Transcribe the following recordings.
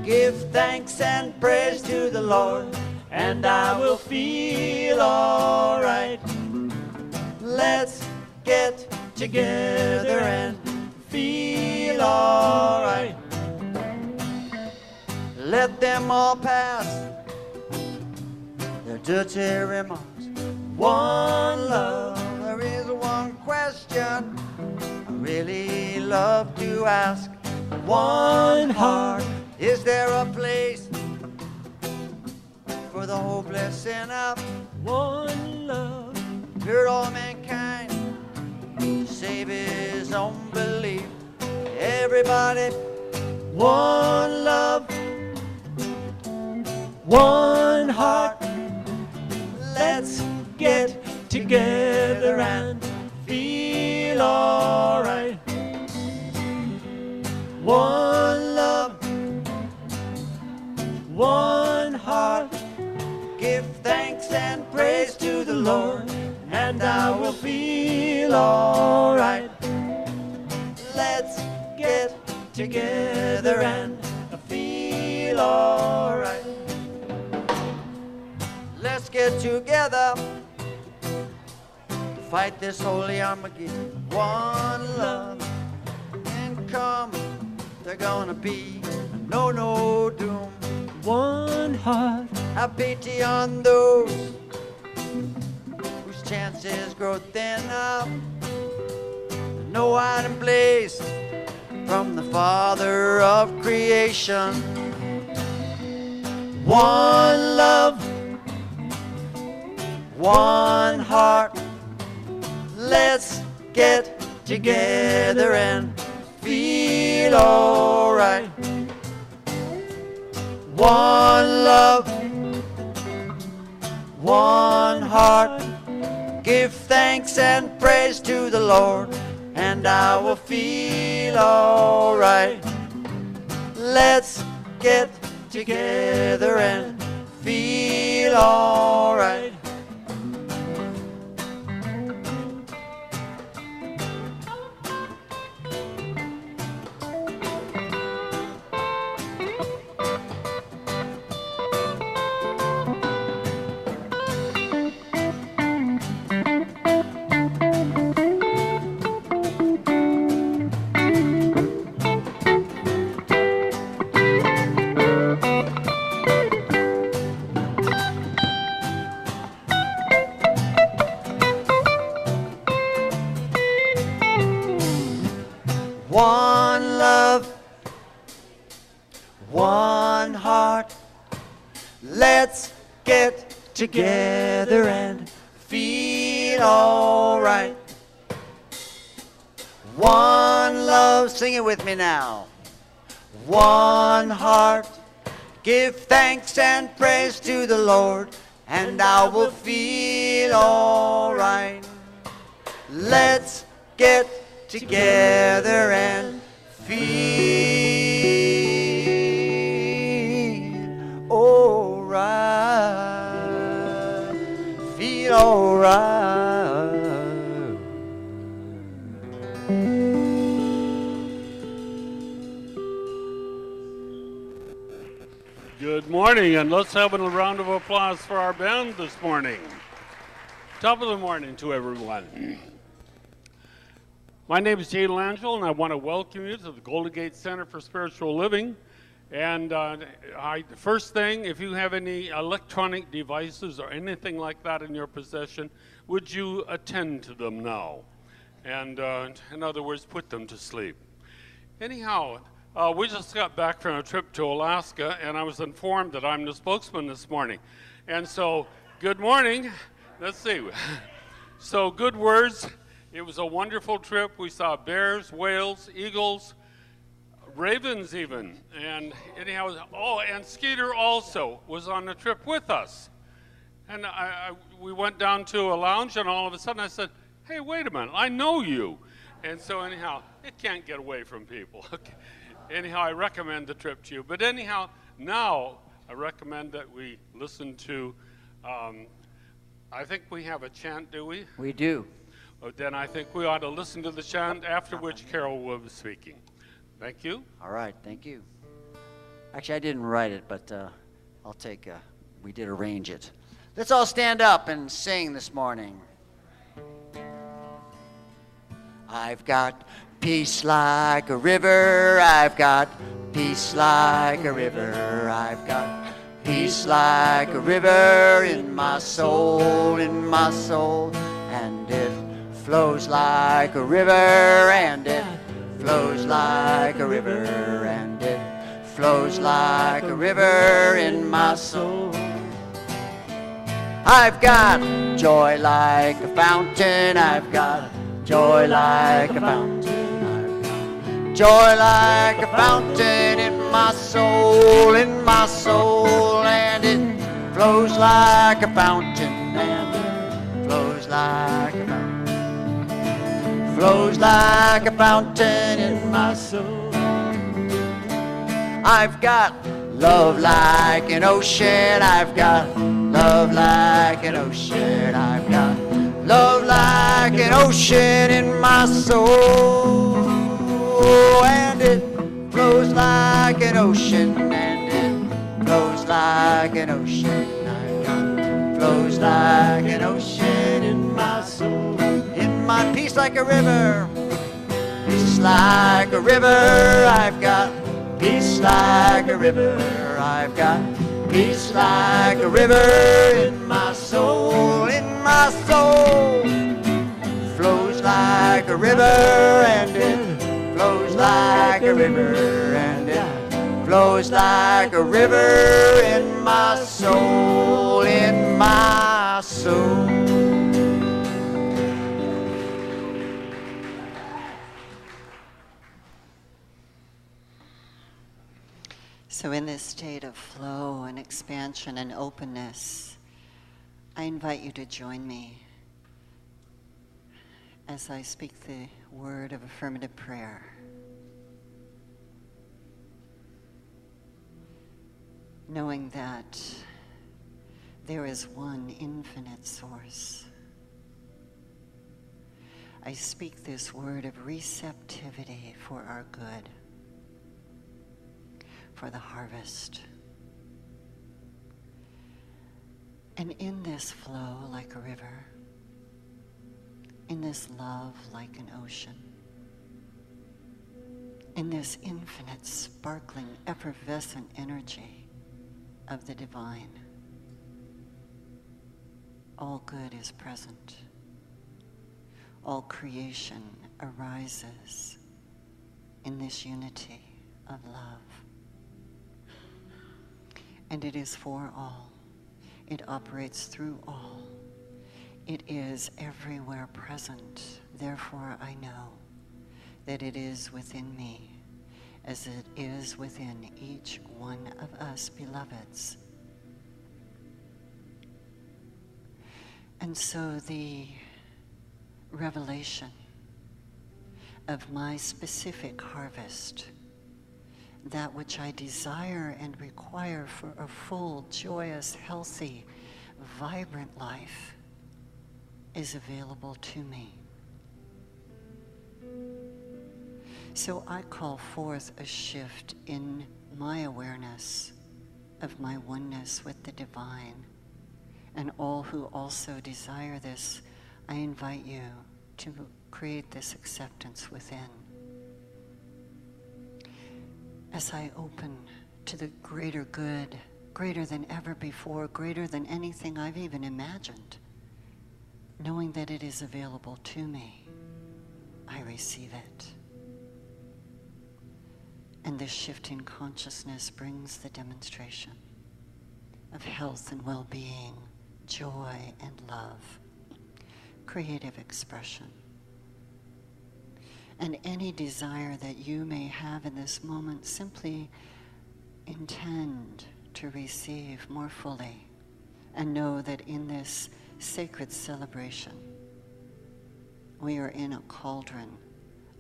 Give thanks and praise to the Lord, and I will feel alright. Let's get together and feel alright. Let them all pass their dirty remarks. One love, there is one question I really love to ask. One heart, is there a place for the hopeless sinner? One love, heard all mankind save his own belief. Everybody, one love, one heart. Let's get together and feel alright. One love, one heart. Give thanks and praise to the Lord, and I will feel alright. Let's get together and feel alright. Let's get together to fight this holy Armageddon. One love, and come, they're gonna be no doom. One heart, have pity on those whose chances grow thinner. No hiding place from the Father of creation. One love, one heart. Let's get together and feel alright. One love, one heart. Give thanks and praise to the Lord, and I will feel alright. Let's get together and feel alright. One love, one heart. Let's get together and feel alright. One love, sing it with me now. One heart, give thanks and praise to the Lord, and I will feel alright. Let's get together and feel alright. Feel alright. Good morning, and let's have a round of applause for our band this morning. Top of the morning to everyone. My name is Jay Langille, and I want to welcome you to the Golden Gate Center for Spiritual Living. And first thing, if you have any electronic devices or anything like that in your possession, would you attend to them now? And in other words, put them to sleep. Anyhow, we just got back from a trip to Alaska, and I was informed that I'm the spokesman this morning. And so, good morning. Let's see. So, good words. It was a wonderful trip. We saw bears, whales, eagles, ravens even. And anyhow, and Skeeter also was on the trip with us. And we went down to a lounge, and all of a sudden I said, hey, wait a minute, I know you. And so anyhow, it can't get away from people. Okay. Anyhow, I recommend the trip to you. But anyhow, now I recommend that we listen to, I think we have a chant, do we? We do. Then I think we ought to listen to the chant, after which Karyl will be speaking. Thank you. All right, thank you. Actually, I didn't write it, but I'll take, we did arrange it. Let's all stand up and sing this morning. I've got peace like a river, I've got peace like a river, I've got peace like a river in my soul, and it flows like a river, and it flows like a river, and it flows like a river in my soul. I've got joy like a fountain, I've got joy like a fountain, I've got joy like a fountain in my soul, and it flows like a fountain, and it flows like a fountain, flows like a fountain in my soul. I've got love like an ocean, I've got love like an ocean, I've got love like an ocean in my soul, and it flows like an ocean, and it flows like an ocean, I've got flows like an ocean in my soul, in my peace like a river, peace like a river, I've got peace like a river, I've got peace like a river in my soul, flows like a river, and it flows like a river, and it flows like a river in my soul, So in this state of flow and expansion and openness, I invite you to join me as I speak the word of affirmative prayer. Knowing that there is one infinite source. I speak this word of receptivity for our good, for the harvest. And in this flow like a river, in this love like an ocean, in this infinite, sparkling, effervescent energy of the divine, all good is present. All creation arises in this unity of love. And it is for all. It operates through all. It is everywhere present. Therefore, I know that it is within me, as it is within each one of us, beloveds. And so the revelation of my specific harvest, that which I desire and require for a full, joyous, healthy, vibrant life, is available to me. So I call forth a shift in my awareness of my oneness with the divine. And all who also desire this, I invite you to create this acceptance within. As I open to the greater good, greater than ever before, greater than anything I've even imagined, knowing that it is available to me, I receive it. And this shift in consciousness brings the demonstration of health and well-being, joy and love, creative expression. And any desire that you may have in this moment, simply intend to receive more fully and know that in this sacred celebration, we are in a cauldron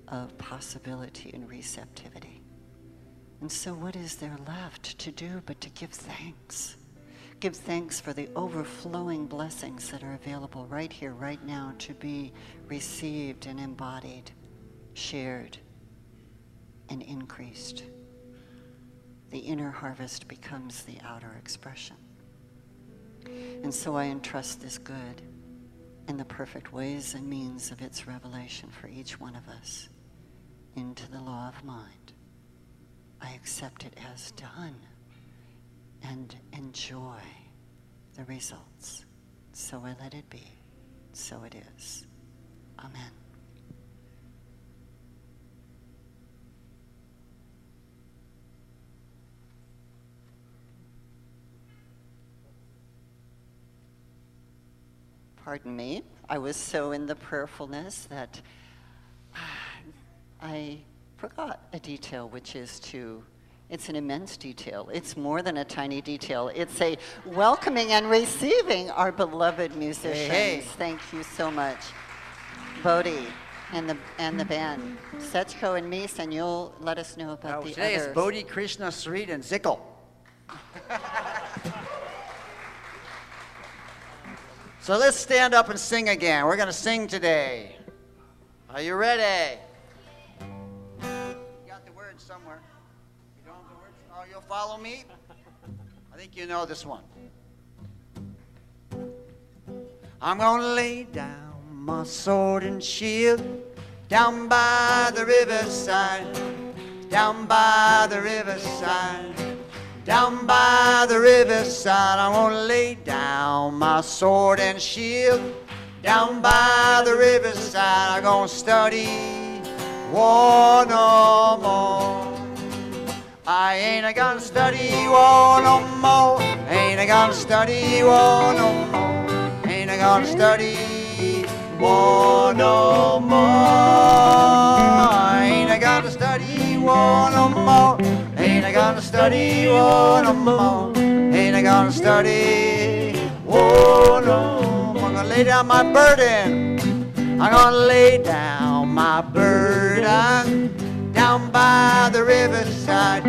of possibility and receptivity. And so what is there left to do but to give thanks? Give thanks for the overflowing blessings that are available right here, right now, to be received and embodied, shared, and increased the inner harvest becomes the outer expression. And so I entrust this good and the perfect ways and means of its revelation for each one of us into the law of mind. I accept it as done and enjoy the results. So I let it be. So it is. Amen. Pardon me, I was so in the prayerfulness that I forgot a detail, which is it's an immense detail. It's more than a tiny detail. It's a welcoming and receiving our beloved musicians. Hey. Thank you so much. Bodhi and the band. Setchko and Mies, and you'll let us know about the today others. it's Bodhi, Krishna, Sreed, and Zickel. So let's stand up and sing again. We're going to sing today. Are you ready? You got the words somewhere. You don't have the words? Oh, you'll follow me? I think you know this one. I'm going to lay down my sword and shield down by the riverside, down by the riverside. Down by the riverside, I'm gonna lay down my sword and shield. Down by the riverside, I'm gonna study war no more. I ain't gonna study war no more. Ain't gonna study war no more. Ain't gonna study war no more. I ain't gonna study war no more. Ain't I gonna study war no more? Ain't I gonna study war no more? I'm gonna lay down my burden. I'm gonna lay down my burden down by the riverside,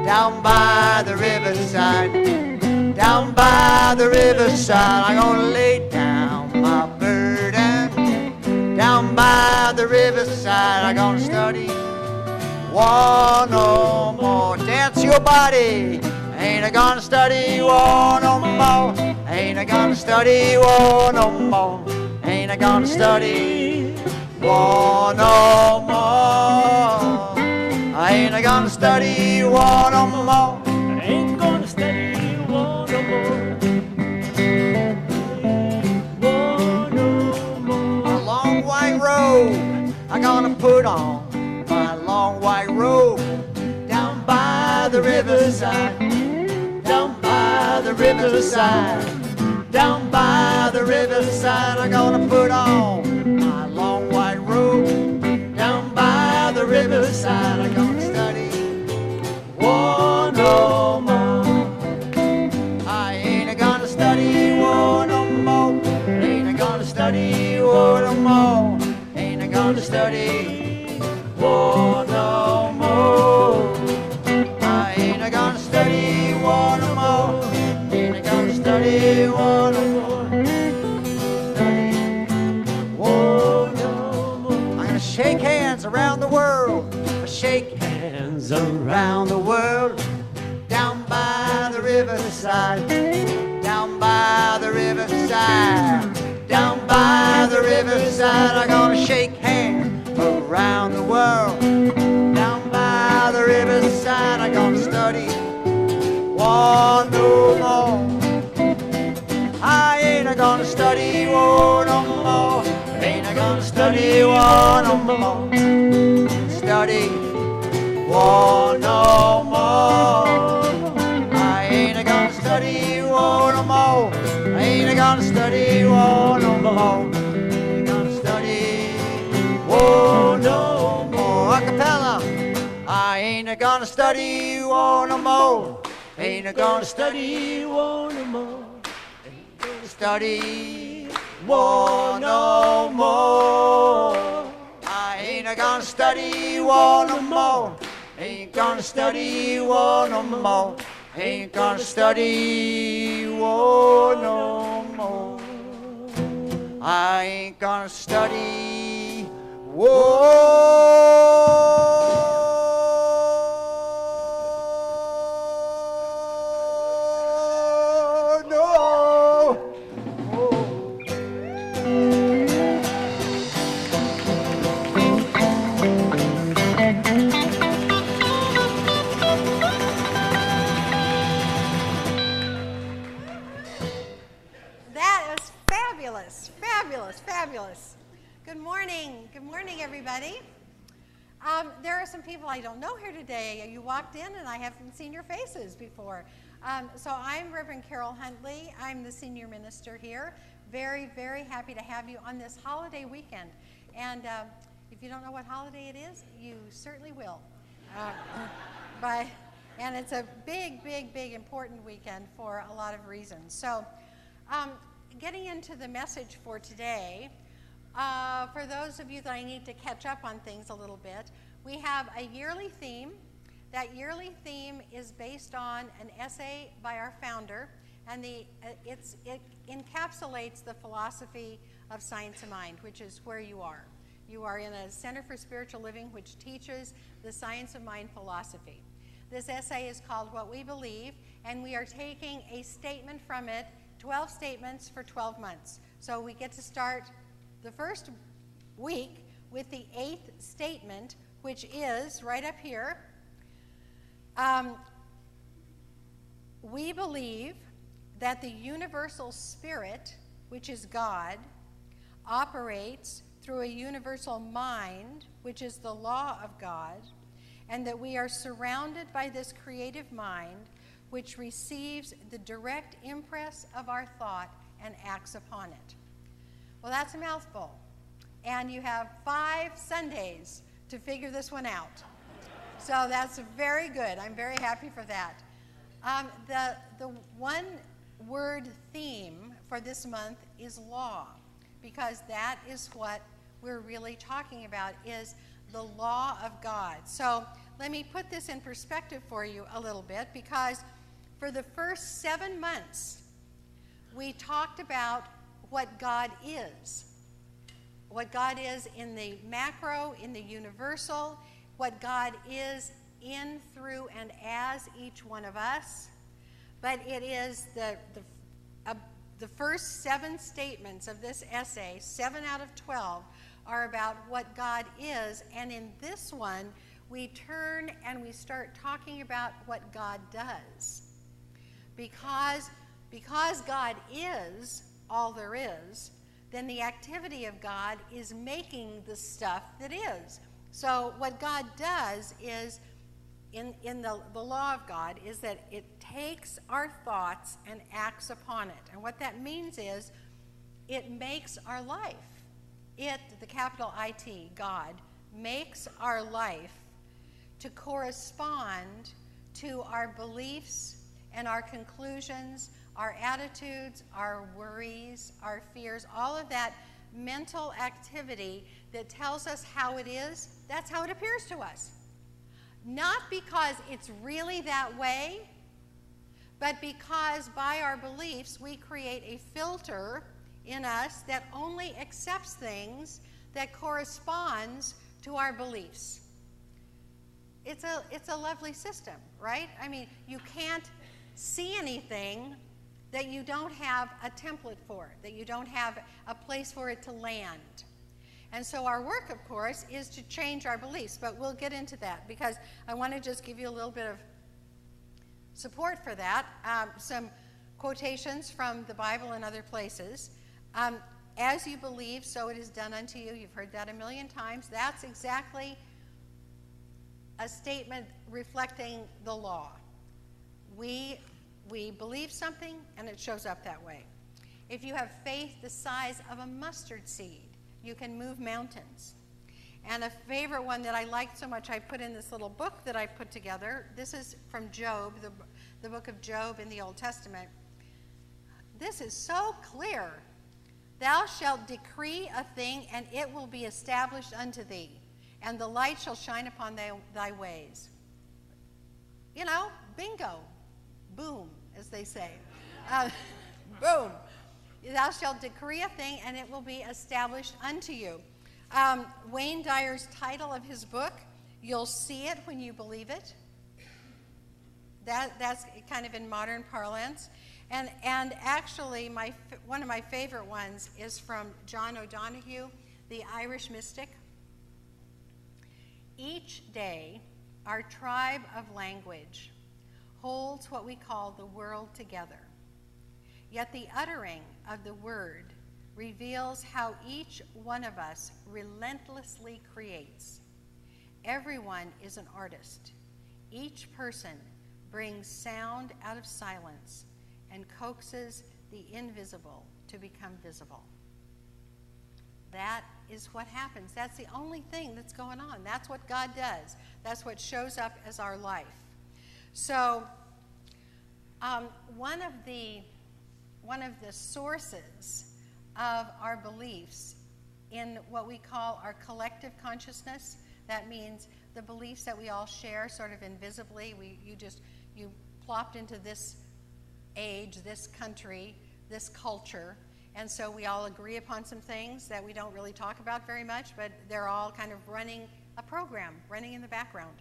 down by the riverside, down by the riverside. I'm gonna lay down my burden down by the riverside. I'm gonna study war no more. Dance your body. Ain't I gonna study war no more? Ain't I gonna study war no more? Ain't I gonna study war no more? Ain't I gonna study war no more? I ain't gonna study war no more. War no more. A long white robe I'm gonna put on. My long white robe down by the riverside, down by the riverside, down by the riverside. I'm gonna put on my long white robe down by the riverside. I'm gonna study war no more. I ain't gonna study war no more. Ain't gonna study war no more. Ain't gonna study war no more. I ain't gonna study war no more. Ain't gonna study war no more. Study war no more. I'm gonna shake hands around the world. Shake hands around the world. Down by the riverside. Down by the riverside. Down by the riverside. I'm gonna shake hands around the world. Down by the riverside, I'm gonna study war no more. I ain't gonna study war no more. Ain't gonna study war no more. Study war no more. I ain't gonna study war no more. I ain't gonna study war no more. Ain't gonna study war no more. Acapella. I ain't gonna study war no more. Ain't gonna study war no more. Ain't gonna study war no more. I ain't gonna study war no more. Ain't gonna study war no more. Ain't gonna study war no more. I ain't gonna study war Good morning. Good morning, everybody. There are some people I don't know here today. You walked in and I haven't seen your faces before. So I'm Reverend Karyl Huntley. I'm the senior minister here. Very, very happy to have you on this holiday weekend. And if you don't know what holiday it is, you certainly will. And it's a big, big, big important weekend for a lot of reasons. So getting into the message for today, for those of you that I need to catch up on things a little bit, we have a yearly theme. That yearly theme is based on an essay by our founder, and it encapsulates the philosophy of Science of Mind, which is where you are. You are in a Center for Spiritual Living, which teaches the Science of Mind philosophy. This essay is called What We Believe, and we are taking a statement from it, 12 statements for 12 months. So we get to start the first week with the 8th statement, which is right up here. We believe that the universal spirit, which is God, operates through a universal mind, which is the law of God, and that we are surrounded by this creative mind, which receives the direct impress of our thought and acts upon it. Well, that's a mouthful. And you have 5 Sundays to figure this one out. So that's very good. I'm very happy for that. The one word theme for this month is law, because that is what we're really talking about, is the law of God. So let me put this in perspective for you a little bit, because for the first 7 months, we talked about what God is. What God is in the macro, in the universal, what God is in, through, and as each one of us. But it is the first 7 statements of this essay, 7 out of 12, are about what God is. And in this one, we turn and we start talking about what God does. Because God is all there is, then the activity of God is making the stuff that is. So what God does is, in the law of God, is that it takes our thoughts and acts upon it. And what that means is it makes our life. It, the capital IT, God, makes our life to correspond to our beliefs and our conclusions, our attitudes, our worries, our fears, all of that mental activity that tells us how it is. That's how it appears to us. Not because it's really that way, but because by our beliefs we create a filter in us that only accepts things that corresponds to our beliefs. It's a lovely system, right? I mean, you can't see anything that you don't have a template for, that you don't have a place for it to land. And so our work, of course, is to change our beliefs, but we'll get into that because I want to just give you a little bit of support for that. Some quotations from the Bible and other places. As you believe, so it is done unto you. You've heard that a million times. That's exactly a statement reflecting the law. We believe something, and it shows up that way. If you have faith the size of a mustard seed, you can move mountains. And a favorite one that I liked so much, I put in this little book that I put together. This is from Job, the book of Job in the Old Testament. This is so clear. Thou shalt decree a thing, and it will be established unto thee, and the light shall shine upon thy ways. You know, bingo, boom, as they say. Boom. Thou shalt decree a thing, and it will be established unto you. Wayne Dyer's title of his book, You'll See It When You Believe It. That's kind of in modern parlance. And actually, one of my favorite ones is from John O'Donohue, the Irish mystic. Each day, our tribe of language holds what we call the world together. Yet the uttering of the word reveals how each one of us relentlessly creates. Everyone is an artist. Each person brings sound out of silence and coaxes the invisible to become visible. That is what happens. That's the only thing that's going on. That's what God does. That's what shows up as our life. So one of the sources of our beliefs in what we call our collective consciousness, that means the beliefs that we all share sort of invisibly. You plopped into this age, this country, this culture, and so we all agree upon some things that we don't really talk about very much, but they're all kind of running a program, running in the background.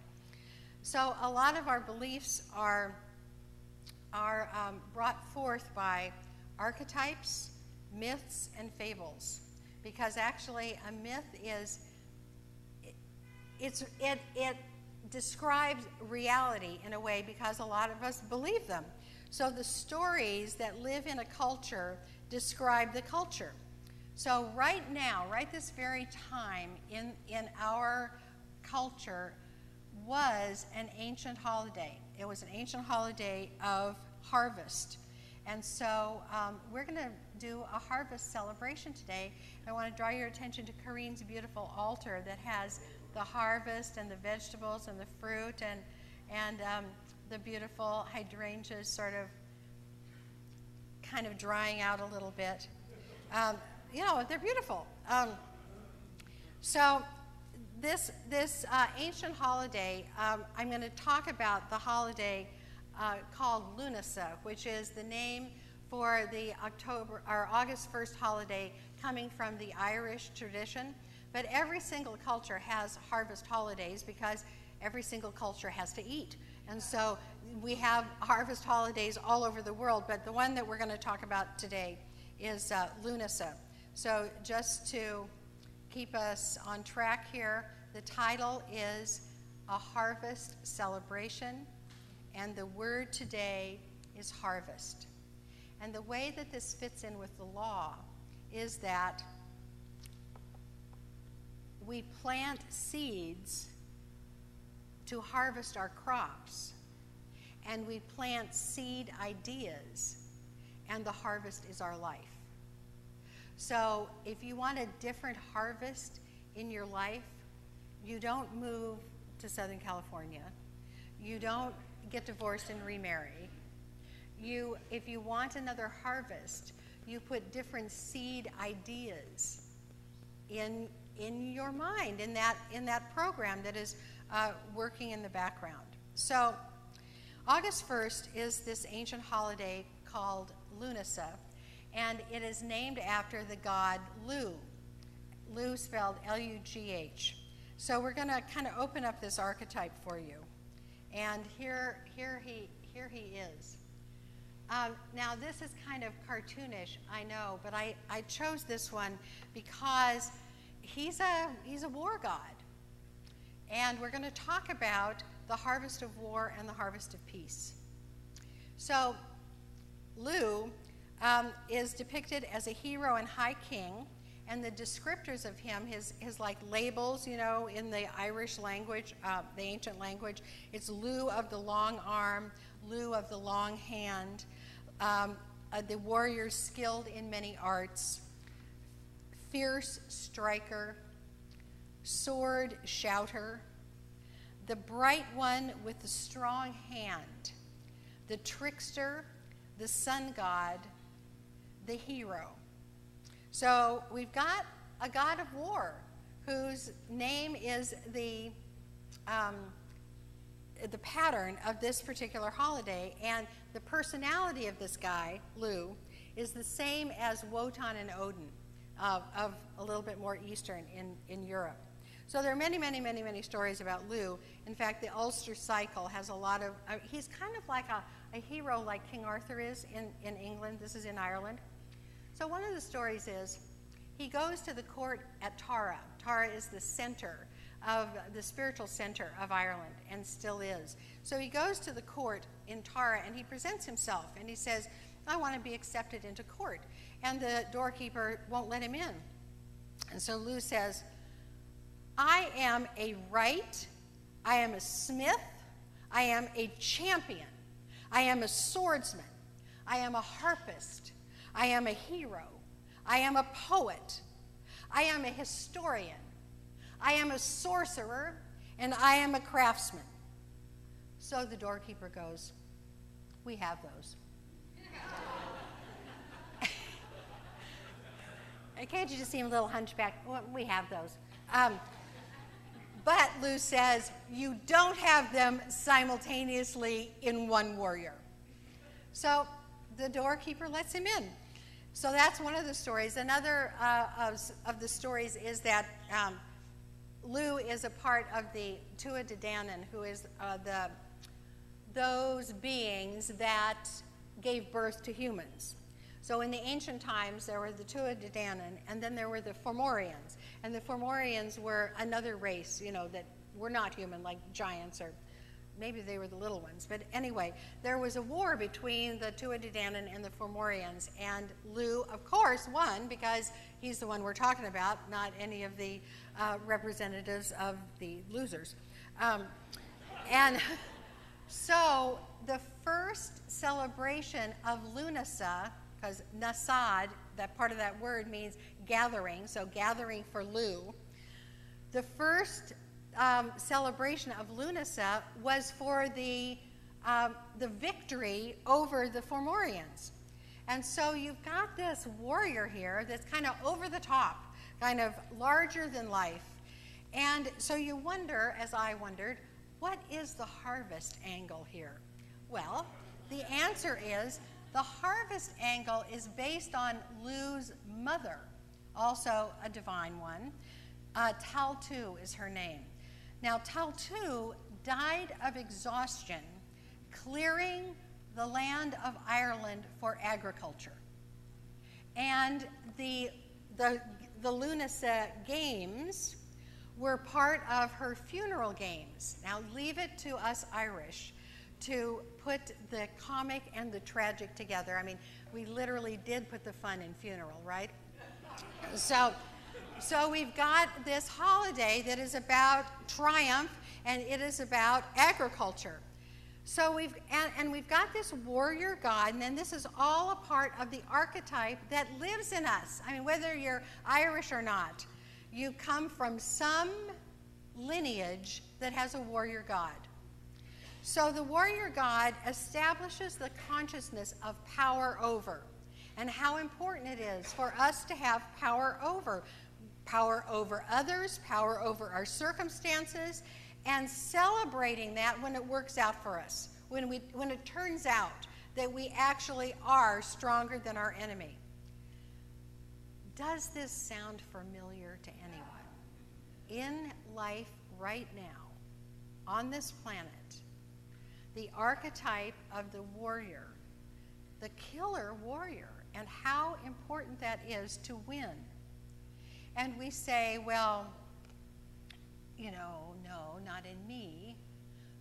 So a lot of our beliefs are brought forth by archetypes, myths, and fables, because actually a myth it describes reality in a way because a lot of us believe them. So the stories that live in a culture describe the culture. So right now, right this very time in our culture was an ancient holiday. It was an ancient holiday of harvest. And so we're going to do a harvest celebration today. I want to draw your attention to Carine's beautiful altar that has the harvest and the vegetables and the fruit and the beautiful hydrangeas sort of kind of drying out a little bit. They're beautiful. So this ancient holiday, I'm going to talk about the holiday called Lunasa, which is the name for the August 1st holiday coming from the Irish tradition. But every single culture has harvest holidays because every single culture has to eat. And so we have harvest holidays all over the world, but the one that we're going to talk about today is Lunasa. So just to keep us on track here, the title is A Harvest Celebration, and the word today is harvest. And the way that this fits in with the law is that we plant seeds to harvest our crops, and we plant seed ideas, and the harvest is our life. So if you want a different harvest in your life, you don't move to Southern California. You don't get divorced and remarry. If you want another harvest, you put different seed ideas in your mind, in that program that is working in the background. So August 1st is this ancient holiday called Lunasa, and it is named after the god Lu. Lu spelled L-U-G-H. So we're going to kind of open up this archetype for you. And here he is. Now this is kind of cartoonish, I know, but I chose this one because he's a war god. And we're going to talk about the harvest of war and the harvest of peace. So Lu is depicted as a hero and high king, and the descriptors of him, his like labels, in the Irish language, the ancient language, it's Lu of the long arm, Lu of the long hand, the warrior skilled in many arts, fierce striker, sword shouter, the bright one with the strong hand, the trickster, the sun god, the hero. So we've got a god of war whose name is the pattern of this particular holiday, and the personality of this guy, Lu, is the same as Wotan and Odin of a little bit more Eastern in Europe. So there are many, many, many, many stories about Lu. In fact, the Ulster Cycle has a lot of, he's kind of like a hero like King Arthur is in England. This is in Ireland. So one of the stories is he goes to the court at Tara. Tara is the center of the spiritual center of Ireland and still is. So he goes to the court in Tara and he presents himself and he says, I want to be accepted into court. And the doorkeeper won't let him in. And so Lou says, I am a wright, I am a smith, I am a champion, I am a swordsman, I am a harpist, I am a hero, I am a poet, I am a historian, I am a sorcerer, and I am a craftsman. So the doorkeeper goes, we have those. Can't you just seem a little hunchback? Well, we have those. But Lou says, you don't have them simultaneously in one warrior. So the doorkeeper lets him in. So that's one of the stories. Another of the stories is that Lou is a part of the Tua de Danann, who is those beings that gave birth to humans. So in the ancient times, there were the Tua de Danann, and then there were the Fomorians. And the Fomorians were another race, that were not human, like giants, or maybe they were the little ones. But anyway, there was a war between the Tua de Danann and the Fomorians, and Lou, of course, won, because he's the one we're talking about, not any of the representatives of the losers. And so the first celebration of Lunasa, because Nasad, that part of that word means gathering, so gathering for Lou. The first celebration of Lunasa was for the victory over the Fomorians. And so you've got this warrior here that's kind of over the top, kind of larger than life. And so you wonder, as I wondered, what is the harvest angle here? Well, the answer is the harvest angle is based on Lou's mother, also a divine one. Taltu is her name. Now, Taltu died of exhaustion clearing the land of Ireland for agriculture. And the Lunasa Games were part of her funeral games. Now, leave it to us Irish to put the comic and the tragic together. I mean, we literally did put the fun in funeral, right? So we've got this holiday that is about triumph, and it is about agriculture. So we've got this warrior god, and then this is all a part of the archetype that lives in us. I mean, whether you're Irish or not, you come from some lineage that has a warrior god. So the warrior god establishes the consciousness of power over, and how important it is for us to have power over others, power over our circumstances, and celebrating that when it works out for us, when it turns out that we actually are stronger than our enemy. Does this sound familiar to anyone? In life right now, on this planet, the archetype of the warrior, the killer warrior, and how important that is to win. And we say, well, no, not in me.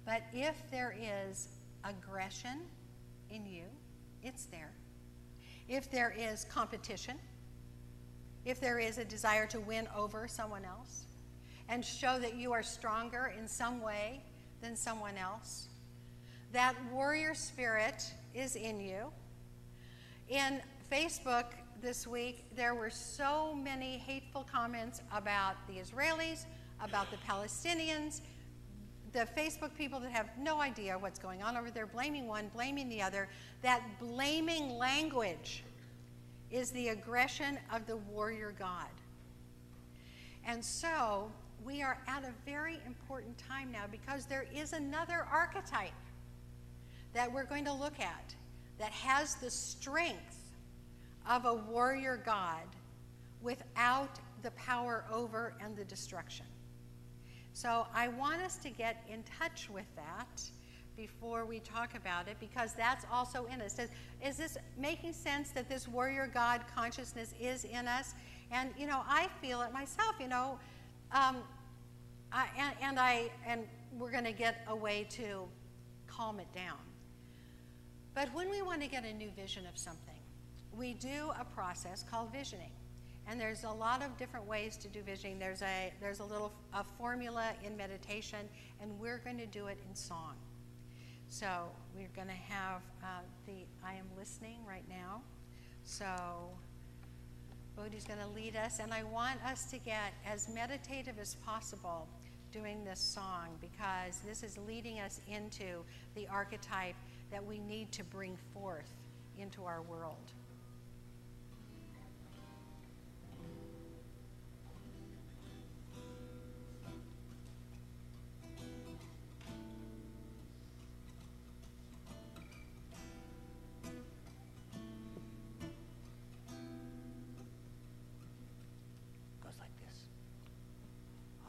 But if there is aggression in you, it's there. If there is competition, if there is a desire to win over someone else and show that you are stronger in some way than someone else, that warrior spirit is in you. In Facebook this week, there were so many hateful comments about the Israelis, about the Palestinians, the Facebook people that have no idea what's going on over there, blaming one, blaming the other. That blaming language is the aggression of the warrior god. And so we are at a very important time now, because there is another archetype that we're going to look at that has the strength of a warrior god without the power over and the destruction. So I want us to get in touch with that before we talk about it, because that's also in us. Is this making sense that this warrior god consciousness is in us? And I feel it myself. And we're going to get a way to calm it down. But when we want to get a new vision of something, we do a process called visioning. And there's a lot of different ways to do visioning. There's a formula in meditation, and we're going to do it in song. So we're going to have I am listening right now. So Bodhi's going to lead us, and I want us to get as meditative as possible doing this song, because this is leading us into the archetype that we need to bring forth into our world.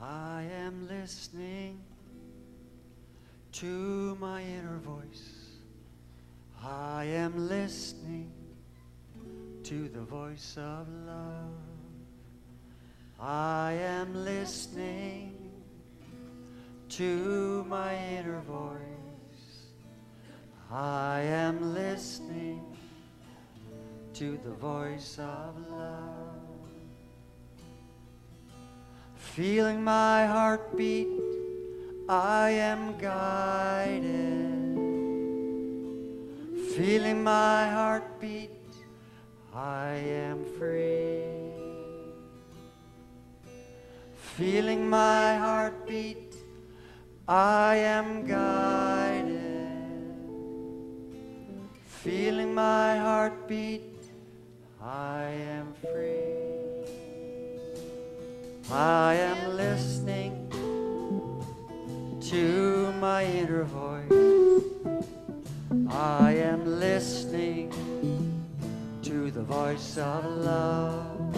I am listening to my inner voice. I am listening to the voice of love. I am listening to my inner voice. I am listening to the voice of love. Feeling my heartbeat, I am guided. Feeling my heartbeat, I am free. Feeling my heartbeat, I am guided. Feeling my heartbeat, I am free. I am listening to my inner voice. I am listening to the voice of love.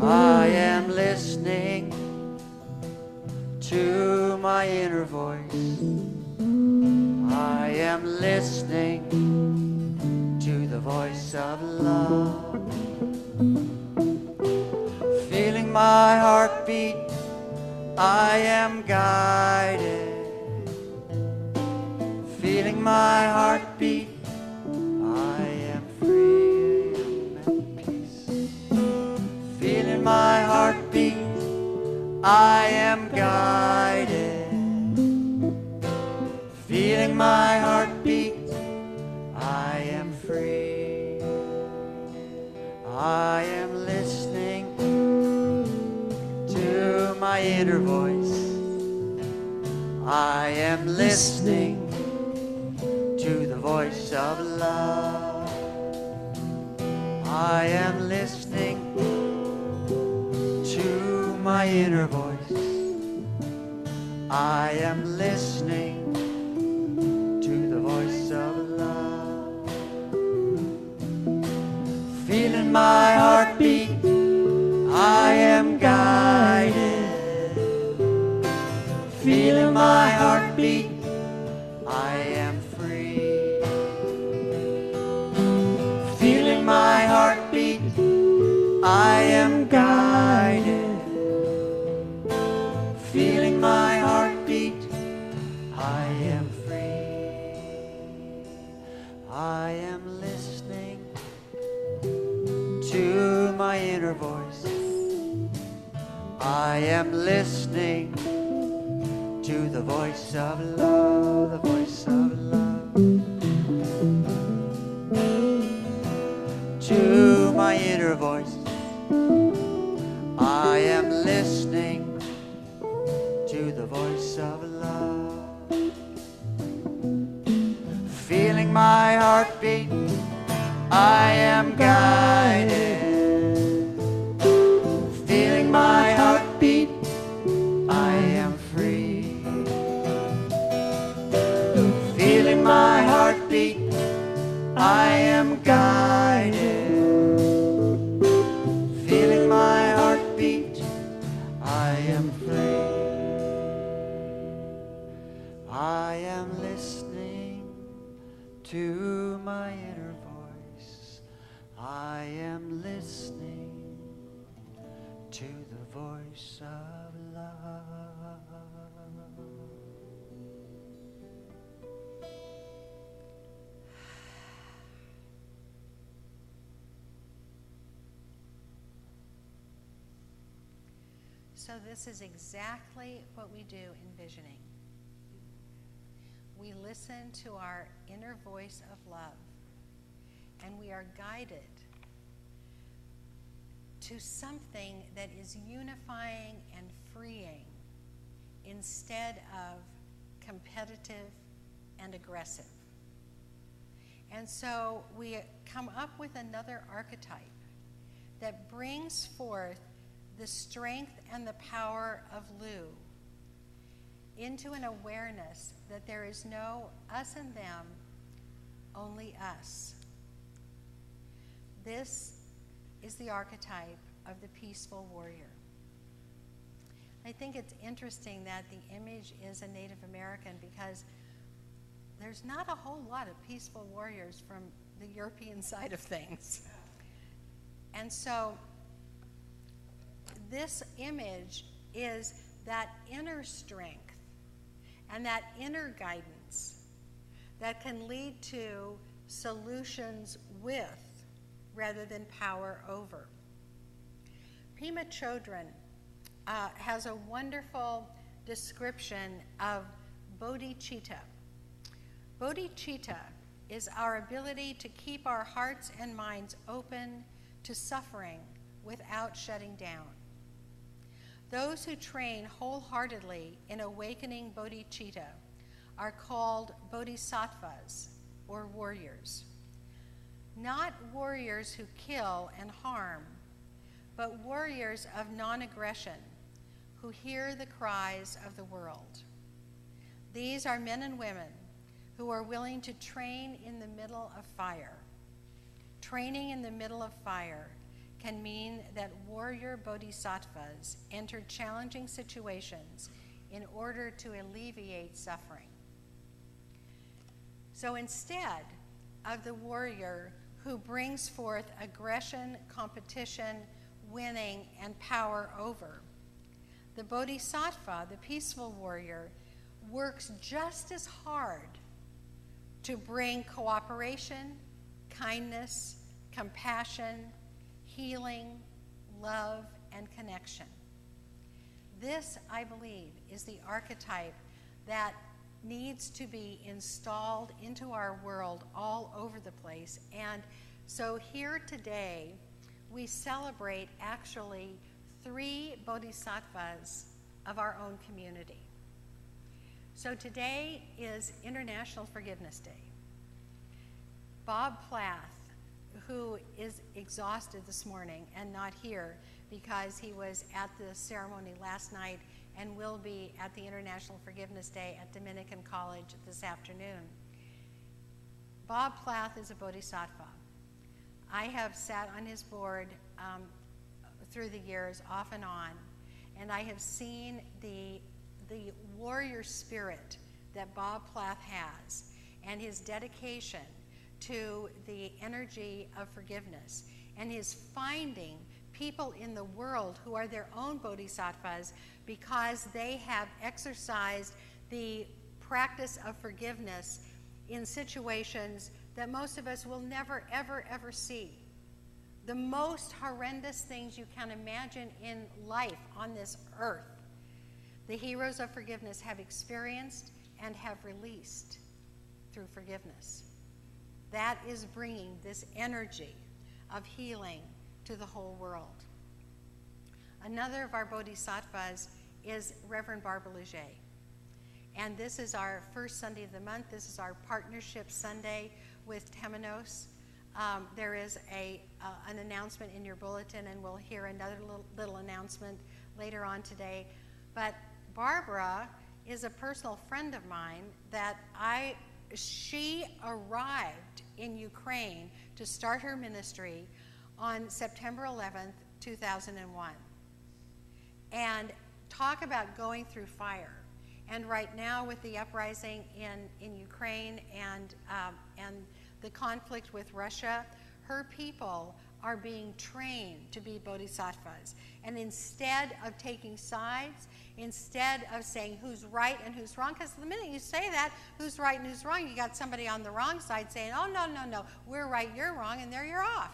I am listening to my inner voice. I am listening to the voice of love. Feeling my heartbeat, I am guided. Feeling my heartbeat, I am free. I am at peace. Feeling my heartbeat, I am guided. Feeling my heartbeat, I am free. I am listening to my inner voice. I am listening to the voice of love. I am listening to my inner voice. I am listening to the voice of love. Feeling my heartbeat, I am guided. Feeling my heartbeat, I am free. Feeling my heartbeat, I am guided. Feeling my heartbeat, I am free. I am listening to my inner voice. I am listening to the voice of love, the voice of love. To my inner voice, I am listening to the voice of love. Feeling my heartbeat, I am guided. Feeling my heartbeat, I am free. Feeling my heartbeat, I am guided. Feeling my heartbeat, I am free. I am listening to my inner voice. I am listening to the voice of love. so this is exactly what we do in visioning. We listen to our inner voice of love, and we are guided to something that is unifying and freeing instead of competitive and aggressive. And so we come up with another archetype that brings forth the strength and the power of Lu into an awareness that there is no us and them, only us. This is the archetype of the peaceful warrior. I think it's interesting that the image is a Native American because there's not a whole lot of peaceful warriors from the European side of things. And so this image is that inner strength and that inner guidance that can lead to solutions with rather than power over. Pema Chodron has a wonderful description of bodhicitta. Bodhicitta is our ability to keep our hearts and minds open to suffering without shutting down. Those who train wholeheartedly in awakening bodhicitta are called bodhisattvas, or warriors. Not warriors who kill and harm, but warriors of non-aggression who hear the cries of the world. These are men and women who are willing to train in the middle of fire. Training in the middle of fire can mean that warrior bodhisattvas enter challenging situations in order to alleviate suffering. So instead of the warrior who brings forth aggression, competition, winning, and power over, the bodhisattva, the peaceful warrior, works just as hard to bring cooperation, kindness, compassion, healing, love, and connection. This, I believe, is the archetype that needs to be installed into our world all over the place. And so here today, we celebrate actually 3 bodhisattvas of our own community. So today is International Forgiveness Day. Bob Plath, who is exhausted this morning and not here because he was at the ceremony last night and will be at the International Forgiveness Day at Dominican College this afternoon. Bob Plath is a bodhisattva. I have sat on his board through the years, off and on, and I have seen the warrior spirit that Bob Plath has and his dedication to the energy of forgiveness and his finding people in the world who are their own bodhisattvas because they have exercised the practice of forgiveness in situations that most of us will never, ever, ever see. The most horrendous things you can imagine in life on this earth, the heroes of forgiveness have experienced and have released through forgiveness. That is bringing this energy of healing to the whole world. Another of our bodhisattvas is Reverend Barbara Luger. And this is our first Sunday of the month. This is our partnership Sunday with Temenos. There is an announcement in your bulletin, and we'll hear another little announcement later on today. But Barbara is a personal friend of mine that she arrived in Ukraine to start her ministry on September 11th, 2001. And talk about going through fire. And right now with the uprising in Ukraine and the conflict with Russia, her people are being trained to be bodhisattvas. And instead of taking sides, instead of saying who's right and who's wrong, because the minute you say that, who's right and who's wrong, you got somebody on the wrong side saying, oh, no, we're right, you're wrong, and there you're off.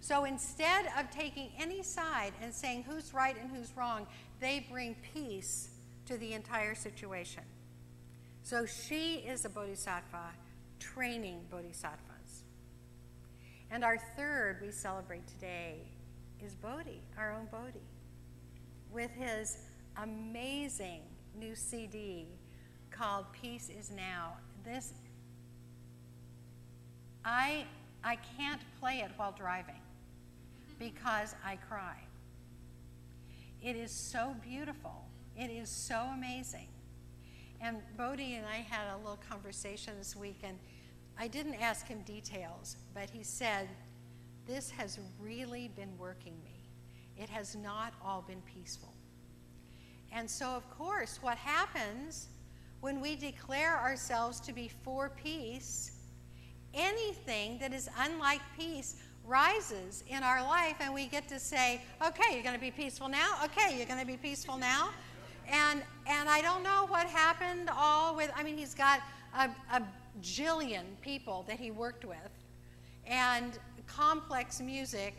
So instead of taking any side and saying who's right and who's wrong, they bring peace to the entire situation. So she is a bodhisattva training bodhisattvas. And our third we celebrate today is Bodhi, our own Bodhi, with his amazing new CD called Peace Is Now. This, I can't play it while driving because I cry. It is so beautiful. It is so amazing. And Bodhi and I had a little conversation this week, and I didn't ask him details, but he said, this has really been working me. It has not all been peaceful. And so, of course, what happens when we declare ourselves to be for peace, anything that is unlike peace rises in our life, and we get to say, okay, you're going to be peaceful now? Okay, you're going to be peaceful now? And I don't know what happened all with, I mean, he's got a jillion people that he worked with, and complex music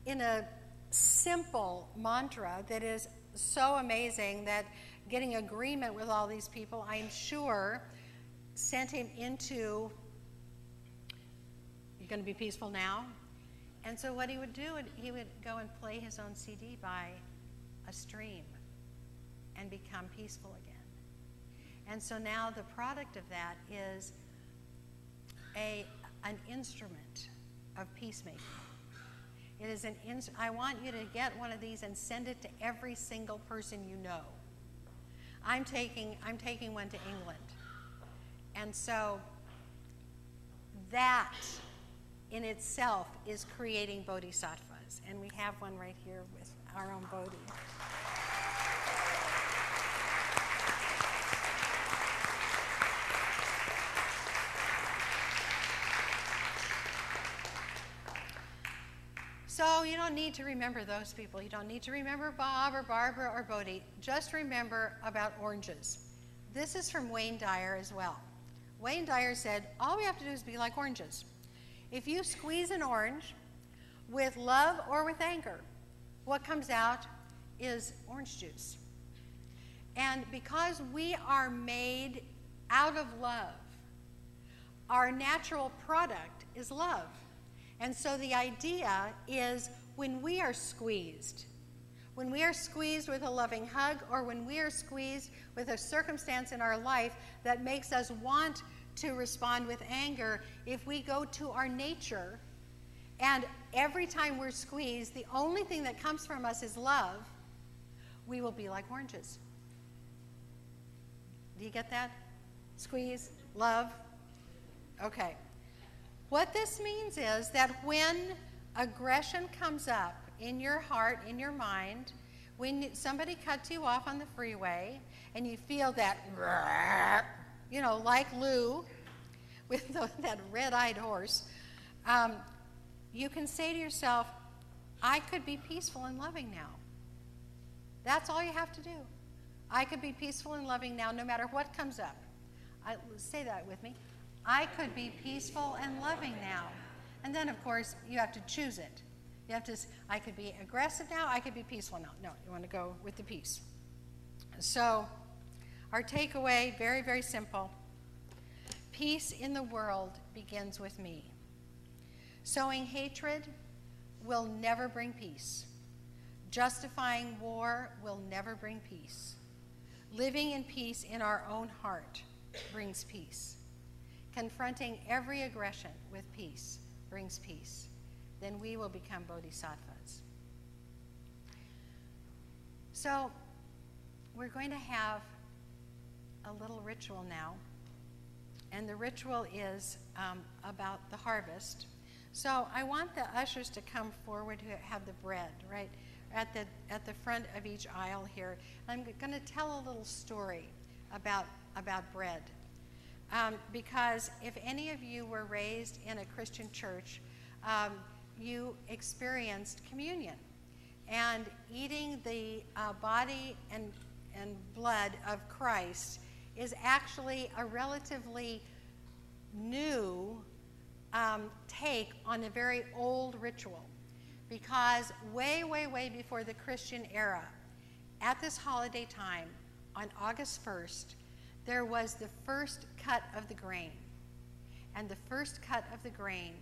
in a simple mantra that is so amazing that getting agreement with all these people, I'm sure, sent him into, you're going to be peaceful now? And so what he would do, he would go and play his own CD by a stream and become peaceful again. And so now the product of that is an instrument of peacemaking. It is I want you to get one of these and send it to every single person you know. I'm taking one to England. And so that in itself is creating bodhisattvas. And we have one right here with our own Bodhi. So you don't need to remember those people. You don't need to remember Bob or Barbara or Bodhi. Just remember about oranges. This is from Wayne Dyer as well. Wayne Dyer said, all we have to do is be like oranges. If you squeeze an orange with love or with anger, what comes out is orange juice. And because we are made out of love, our natural product is love. And so the idea is when we are squeezed with a loving hug, or when we are squeezed with a circumstance in our life that makes us want to respond with anger, if we go to our nature, and every time we're squeezed, the only thing that comes from us is love, we will be like oranges. Do you get that? Squeeze, love. Okay. What this means is that when aggression comes up in your heart, in your mind, when somebody cuts you off on the freeway and you feel that, you know, like Lou with that red-eyed horse, you can say to yourself, I could be peaceful and loving now. That's all you have to do. I could be peaceful and loving now no matter what comes up. Say that with me. I could be peaceful and loving now. And then, of course, you have to choose it. You have to, I could be aggressive now, I could be peaceful now. No, you want to go with the peace. So, our takeaway, very, very simple. Peace in the world begins with me. Sowing hatred will never bring peace. Justifying war will never bring peace. Living in peace in our own heart brings peace. Confronting every aggression with peace brings peace. Then we will become bodhisattvas. So we're going to have a little ritual now. And the ritual is about the harvest. So I want the ushers to come forward who have the bread, right, at the front of each aisle here. I'm going to tell a little story about bread. Because if any of you were raised in a Christian church, you experienced communion. And eating the body and blood of Christ is actually a relatively new take on a very old ritual. because way, way, way before the Christian era, at this holiday time, on August 1st, there was the first cut of the grain. And the first cut of the grain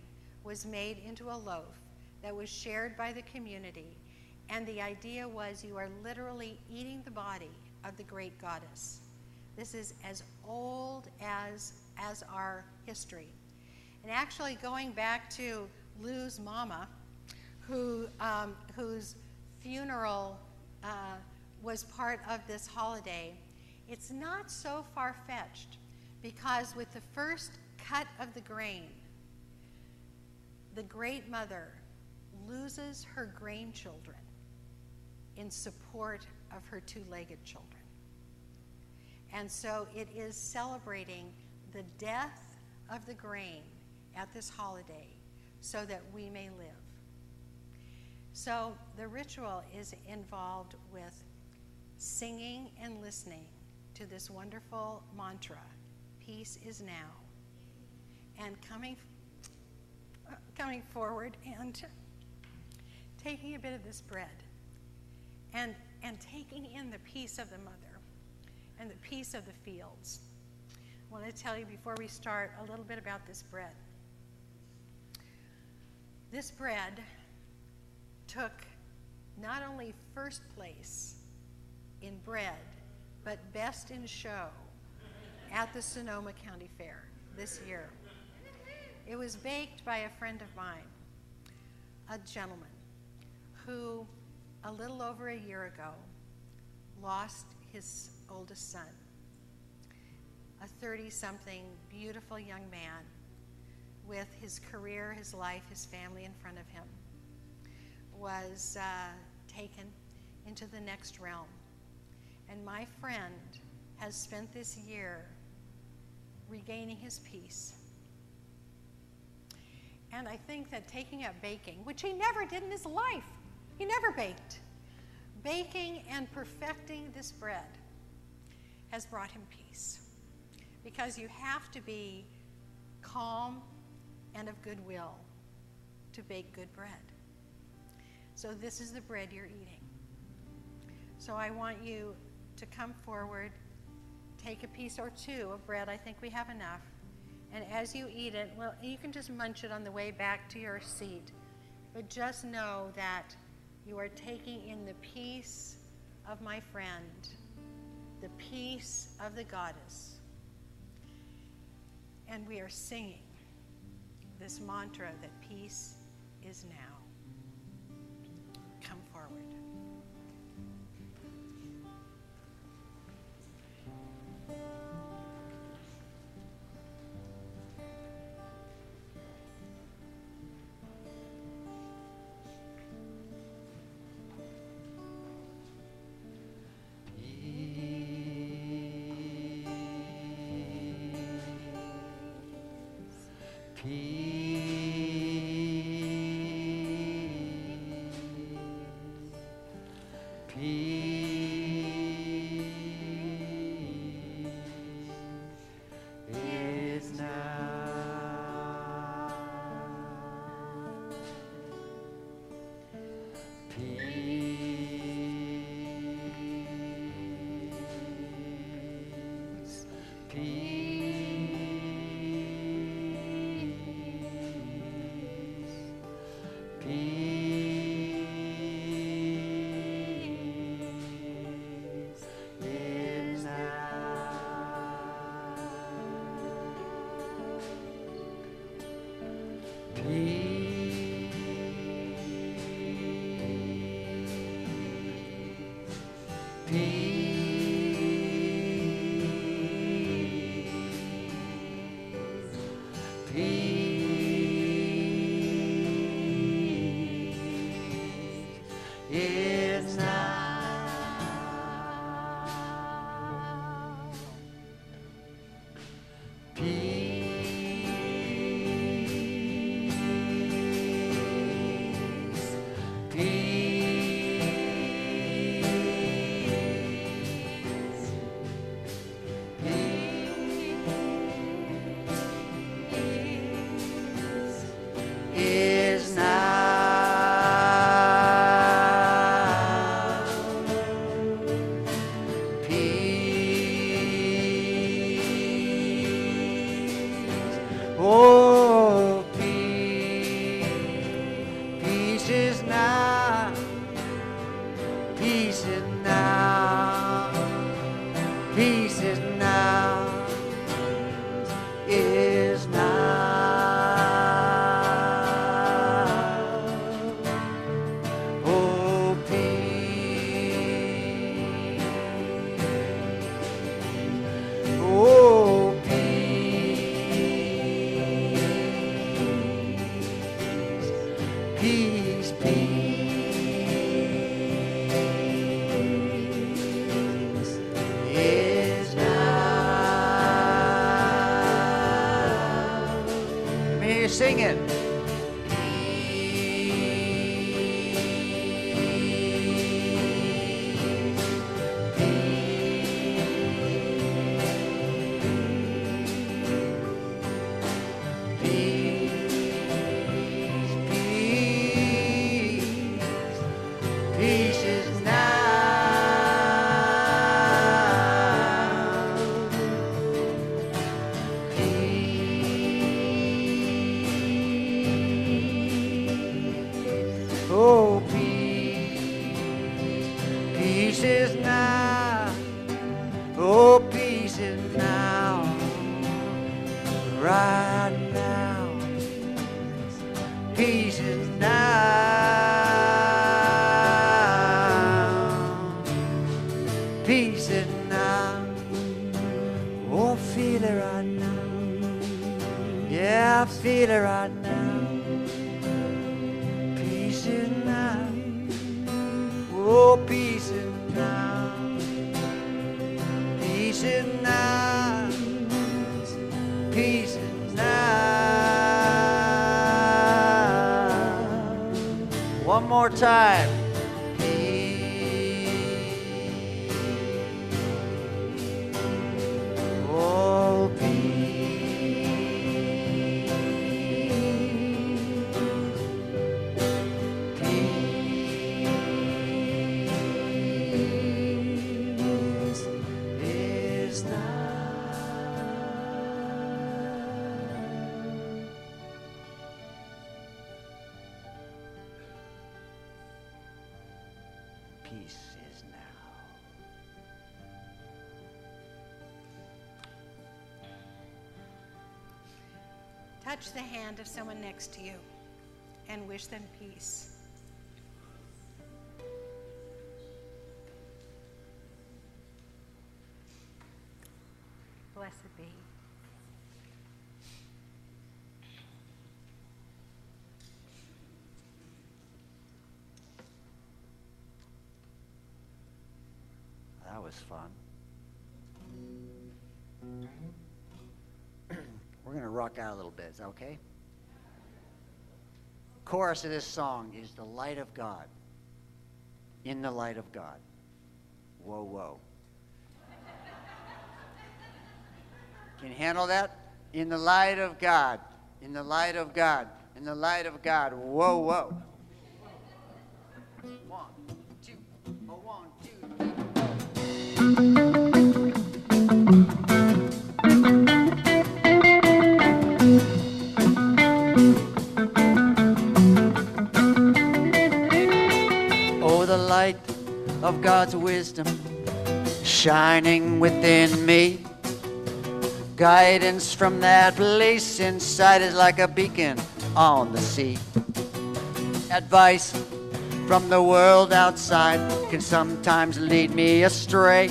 was made into a loaf that was shared by the community. And the idea was you are literally eating the body of the great goddess. This is as old as our history. And actually going back to Lou's mama, whose funeral was part of this holiday, it's not so far-fetched, because with the first cut of the grain, the great mother loses her grain children in support of her two-legged children. And so it is celebrating the death of the grain at this holiday so that we may live. So the ritual is involved with singing and listening to this wonderful mantra, peace is now, and coming forward and taking a bit of this bread and taking in the peace of the mother and the peace of the fields. I want to tell you before we start a little bit about this bread. This bread took not only first place in bread, but best in show at the Sonoma County Fair this year. It was baked by a friend of mine, a gentleman who a little over a year ago lost his oldest son, a 30-something beautiful young man with his career, his life, his family in front of him, was taken into the next realm. And my friend has spent this year regaining his peace. And I think that taking up baking, which he never did in his life, he never baked, baking and perfecting this bread has brought him peace. Because you have to be calm and of goodwill to bake good bread. So this is the bread you're eating. So I want you to come forward, take a piece or two of bread. I think we have enough. And as you eat it, well, you can just munch it on the way back to your seat. But just know that you are taking in the peace of my friend, the peace of the goddess. And we are singing this mantra that peace is now. Come forward. peace, peace is now. Let me hear you sing it. Feel it right now. Peace is now. Oh, peace is now. Peace is now. Peace is now. One more time. Oh, peace is now. Touch the hand of someone next to you and wish them peace. Blessed be. That was fun. We're going to rock out a little bit. Is that okay? Chorus of this song is the light of God. In the light of God. Whoa, whoa. Can you handle that? In the light of God. In the light of God. In the light of God. Whoa, whoa. 1, 2, 1, 2, 3. Oh, the light of God's wisdom shining within me. Guidance from that place inside is like a beacon on the sea. Advice from the world outside can sometimes lead me astray.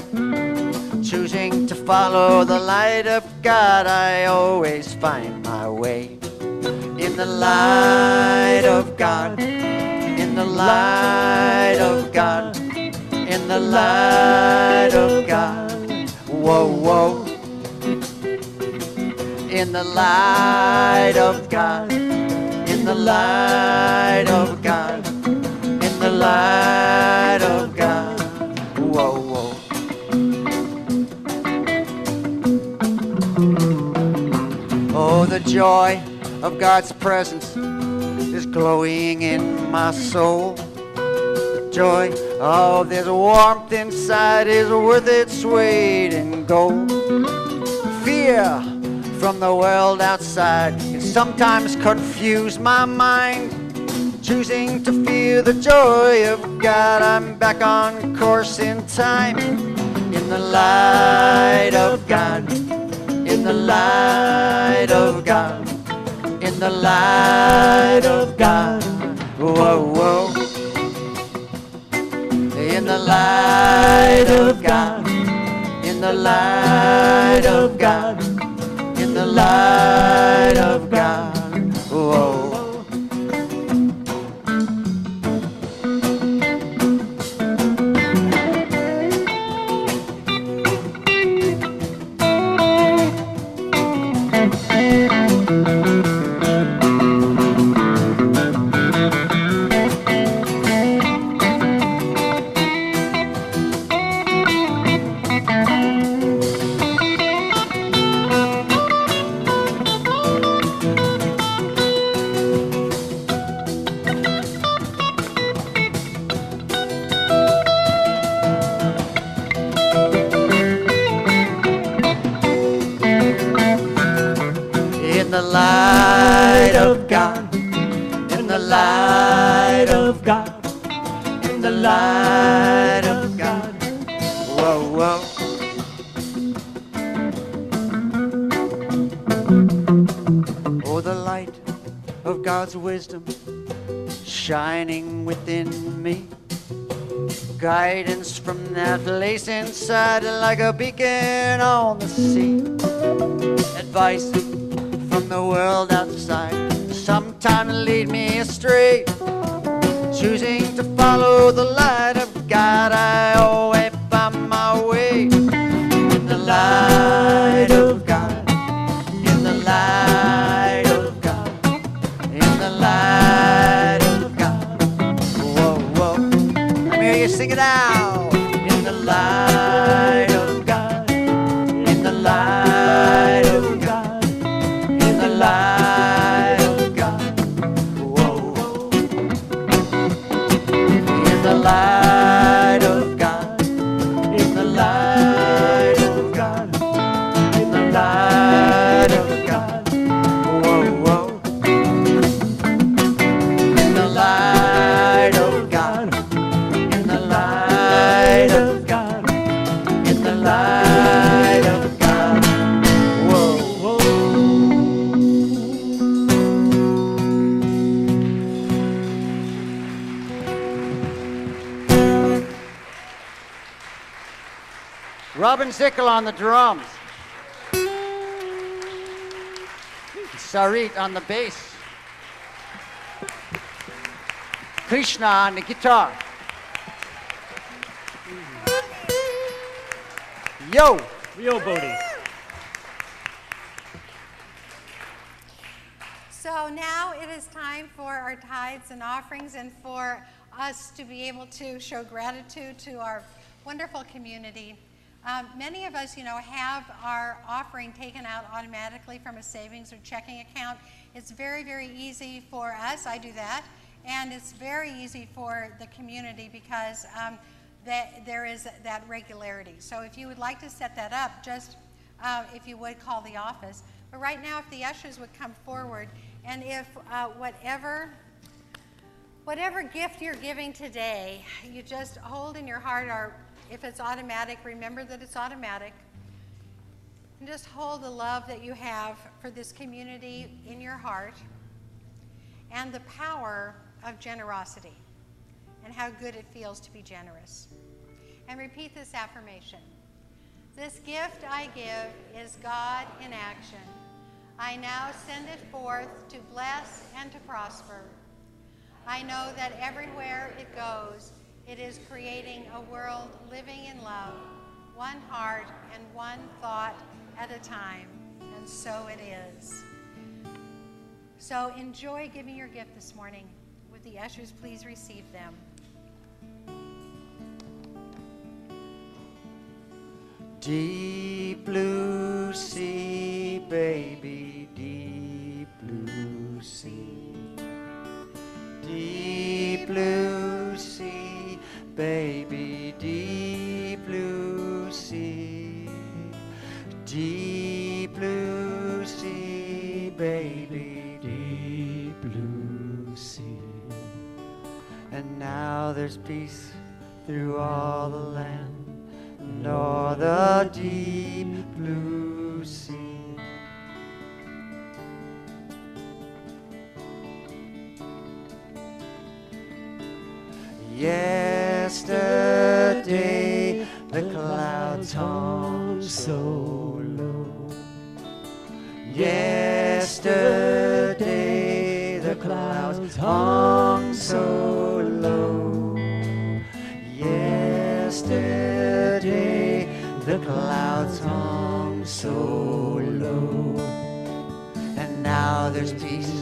Choosing to follow the light of God, I always find my way. In the light of God, in the light of God, in the light of God, whoa, whoa. In the light of God, in the light of God, in the light of God, whoa, whoa. Oh, the joy of God's presence is glowing in my soul. The joy of this warmth inside is worth its weight in gold. Fear from the world outside can sometimes confuse my mind. Choosing to feel the joy of God, I'm back on course in time. In the light of God, in the light of God, in the light of God, whoa, whoa. In the light of God, in the light of God, in the light of God, whoa. of God, in the light of God, in the light of God. Whoa, whoa. Oh, the light of God's wisdom shining within me. Guidance from that place inside like a beacon on the sea. Advice from the world outside sometimes lead me astray. Choosing to follow the light of God, I always find my way. In the light of God, in the light of God, in the light of God. Whoa, whoa. Let me hear you sing it out. In the light of God, in the light of God, in the light of God. Whoa, whoa. In the light of God, in the light of God, in the light of God. Whoa, whoa. In the light of God, in the light of God, in the light of God. Whoa, whoa. Robin Zickel on the drums. Sarit on the bass. Krishna on the guitar. Yo! Yo, Bodhi. So now it is time for our tithes and offerings and for us to be able to show gratitude to our wonderful community. Many of us, have our offering taken out automatically from a savings or checking account. It's very, very easy for us. I do that. And it's very easy for the community because there is that regularity. So if you would like to set that up, just if you would call the office. But right now, if the ushers would come forward, and if whatever gift you're giving today, you just hold in your heart, or if it's automatic, remember that it's automatic. And just hold the love that you have for this community in your heart and the power of generosity and how good it feels to be generous. And repeat this affirmation. This gift I give is God in action. I now send it forth to bless and to prosper. I know that everywhere it goes, it is creating a world living in love, one heart and one thought at a time. And so it is. So enjoy giving your gift this morning. Would the ushers please receive them? Deep blue sea, baby, deep blue sea. Deep blue sea, baby, deep blue sea. Deep blue sea, baby, deep blue sea. And now there's peace through all the land, nor the deep blue sea. Yesterday the clouds hung so low. Yesterday the clouds hung so low. Yesterday the clouds hung so low. And now there's peace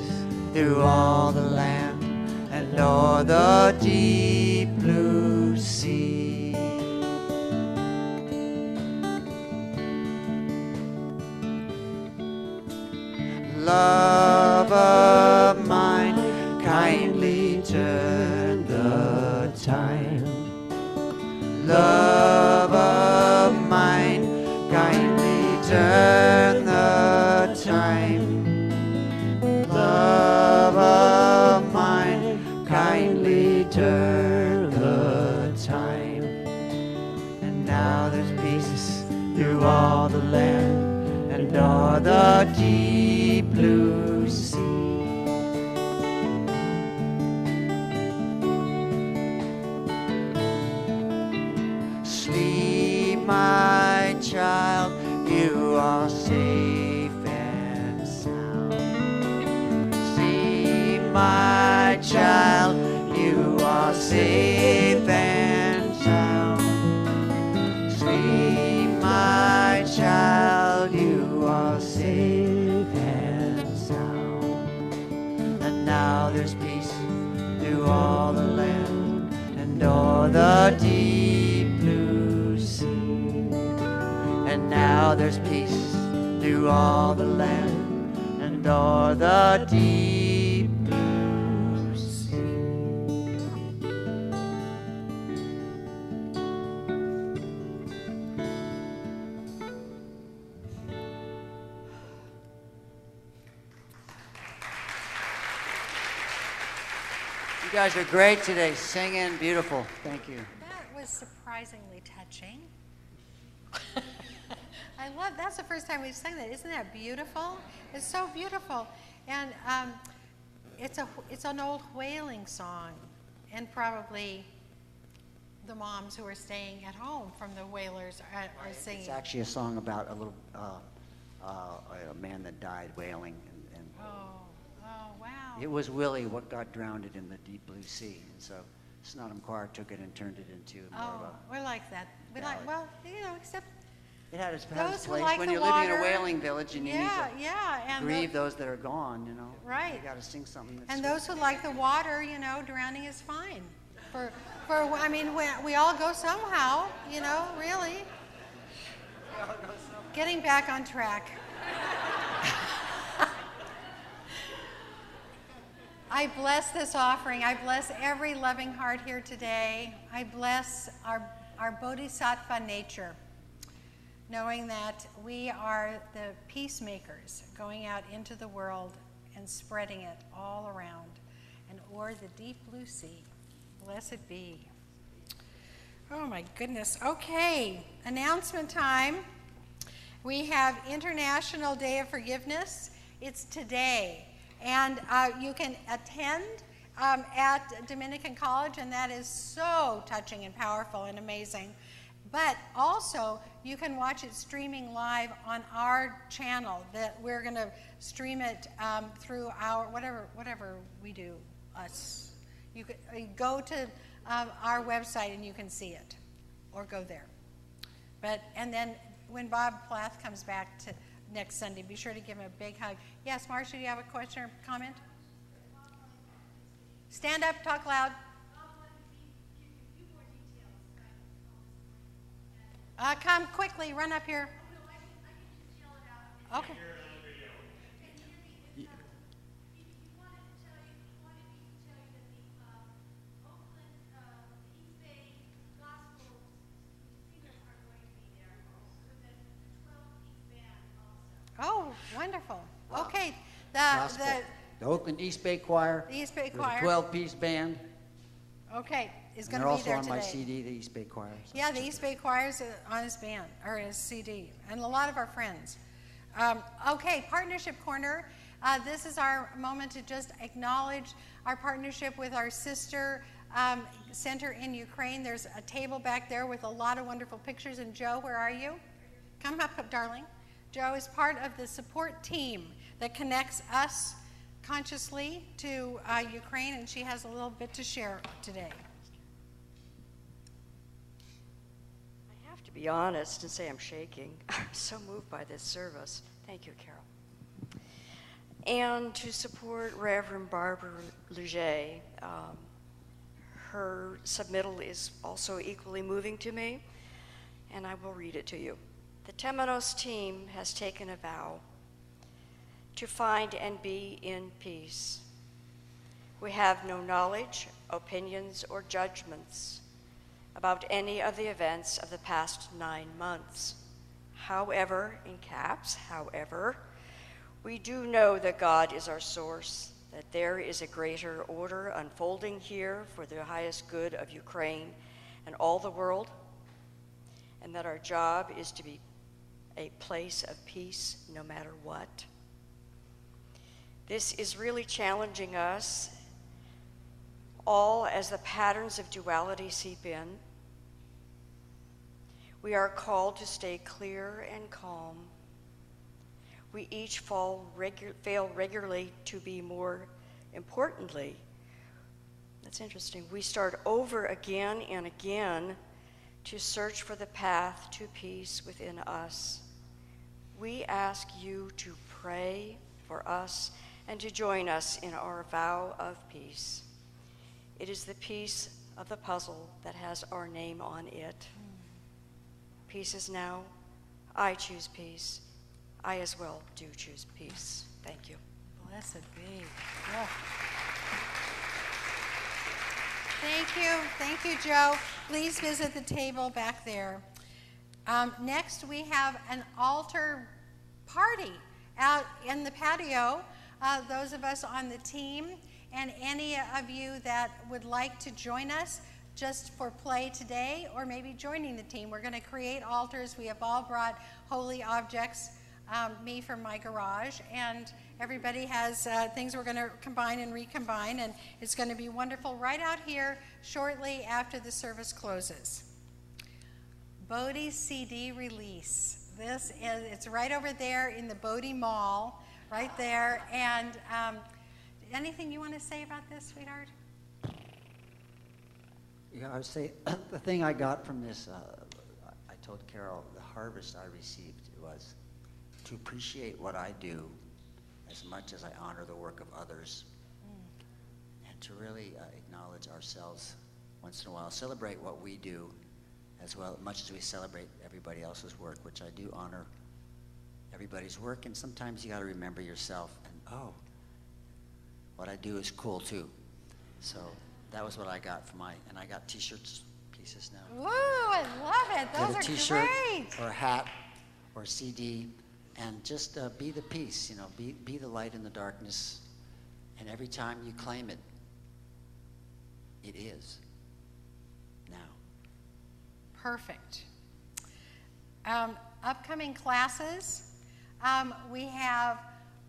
through all the land and o'er the deep blue sea. Love of mine, kindly turn the time. Love of mine, kindly turn the time. Love now there's peace through all the land and o'er the deep blue sea. And now there's peace through all the land and o'er the deep blue sea. You guys are great today, singing, beautiful. Thank you. That was surprisingly touching. I love, that's the first time we've sung that. Isn't that beautiful? It's so beautiful. And it's an old whaling song, and probably the moms who are staying at home from the whalers are singing. It's actually a song about a little a man that died whaling. And Oh, wow. it was Willie what got drowned in the deep blue sea. And so Snottam Choir took it and turned it into more of a... we like that. We like, well, except It had its those who place. like When the you're living in a water, whailing village and you need and to grieve those that are gone, Right. You got to sing something that's and sweet. those who like the water, drowning is fine. I mean, we all go somehow, really. Getting back on track. I bless this offering. I bless every loving heart here today. I bless our bodhisattva nature, knowing that we are the peacemakers going out into the world and spreading it all around and o'er the deep blue sea. Blessed be. Oh my goodness. Okay, announcement time. We have International Day of Forgiveness. It's today. And you can attend at Dominican College, and that is so touching and powerful and amazing. But also, you can watch it streaming live on our channel. That we're going to stream it through our whatever we do. You could go to our website and you can see it, or go there. And then when Bob Plath comes back to next Sunday, be sure to give him a big hug. Yes, Marcia, do you have a question or comment? Stand up, talk loud. Come quickly, run up here. Okay. Oh, wonderful. Wow. Okay. The Oakland East Bay Choir. The East Bay There's Choir. a 12-piece band. Okay, is And going to be they're there also on today. my CD, the East Bay Choir. So Yeah, the East Bay Choir's on his band, or his CD, and a lot of our friends. Okay, Partnership Corner. This is our moment to just acknowledge our partnership with our sister center in Ukraine. There's a table back there with a lot of wonderful pictures. And Joe, where are you? Come up, darling. Joe is part of the support team that connects us consciously to Ukraine, and she has a little bit to share today. I have to be honest and say I'm shaking. I'm so moved by this service. Thank you, Karyl. And to support Reverend Barbara Luget, her submittal is also equally moving to me, and I will read it to you. The Temenos team has taken a vow to find and be in peace. We have no knowledge, opinions, or judgments about any of the events of the past 9 months. However, in caps, however, we do know that God is our source, that there is a greater order unfolding here for the highest good of Ukraine and all the world, and that our job is to be a place of peace no matter what. This is really challenging us all as the patterns of duality seep in. We are called to stay clear and calm. We each fail regularly to be more importantly. That's interesting. We start over again and again to search for the path to peace within us. We ask you to pray for us and to join us in our vow of peace. It is the piece of the puzzle that has our name on it. Peace is now. I choose peace. I as well do choose peace. Thank you. Blessed be. Yeah. Thank you. Thank you, Joe. Please visit the table back there. Next, we have an altar party out in the patio. Those of us on the team and any of you that would like to join us just for play today or maybe joining the team. We're going to create altars. We have all brought holy objects, me from my garage, and everybody has things we're going to combine and recombine, and it's going to be wonderful right out here shortly after the service closes. Bodie's CD release. It's right over there in the Bodie Mall, right there. And anything you want to say about this, sweetheart? Yeah, I would say the thing I got from this, I told Karyl, the harvest I received was to appreciate what I do as much as I honor the work of others, and to really acknowledge ourselves once in a while, celebrate what we do as well, much as we celebrate everybody else's work, which I do honor everybody's work, and sometimes you got to remember yourself, and oh, what I do is cool too. So that was what I got from and I got t-shirts pieces now. Ooh, I love it. Those Get a are t-shirt great. or a hat or a CD, and just be the peace, you know, be the light in the darkness, and every time you claim it, it is now. Perfect. Upcoming classes, we have,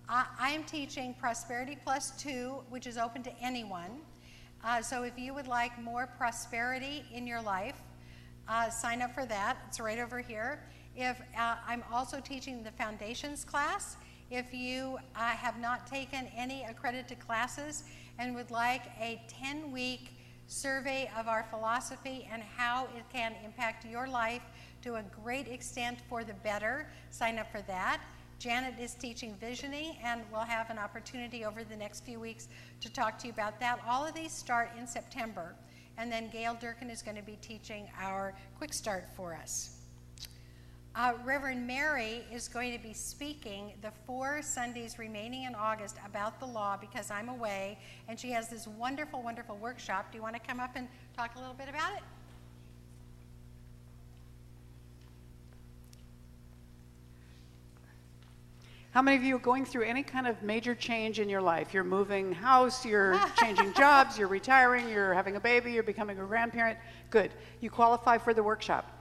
I'm teaching Prosperity Plus 2, which is open to anyone. So if you would like more prosperity in your life, sign up for that. It's right over here. I'm also teaching the Foundations class. If you have not taken any accredited classes and would like a 10-week survey of our philosophy and how it can impact your life to a great extent for the better, sign up for that. Janet is teaching visioning, and we'll have an opportunity over the next few weeks to talk to you about that. All of these start in September, and then Gail Durkin is going to be teaching our quick start for us. Reverend Mary is going to be speaking the 4 Sundays remaining in August about the law because I'm away, and she has this wonderful, wonderful workshop. Do you want to come up and talk a little bit about it? How many of you are going through any kind of major change in your life? You're moving house, you're changing jobs, you're retiring, you're having a baby, you're becoming a grandparent. Good. You qualify for the workshop.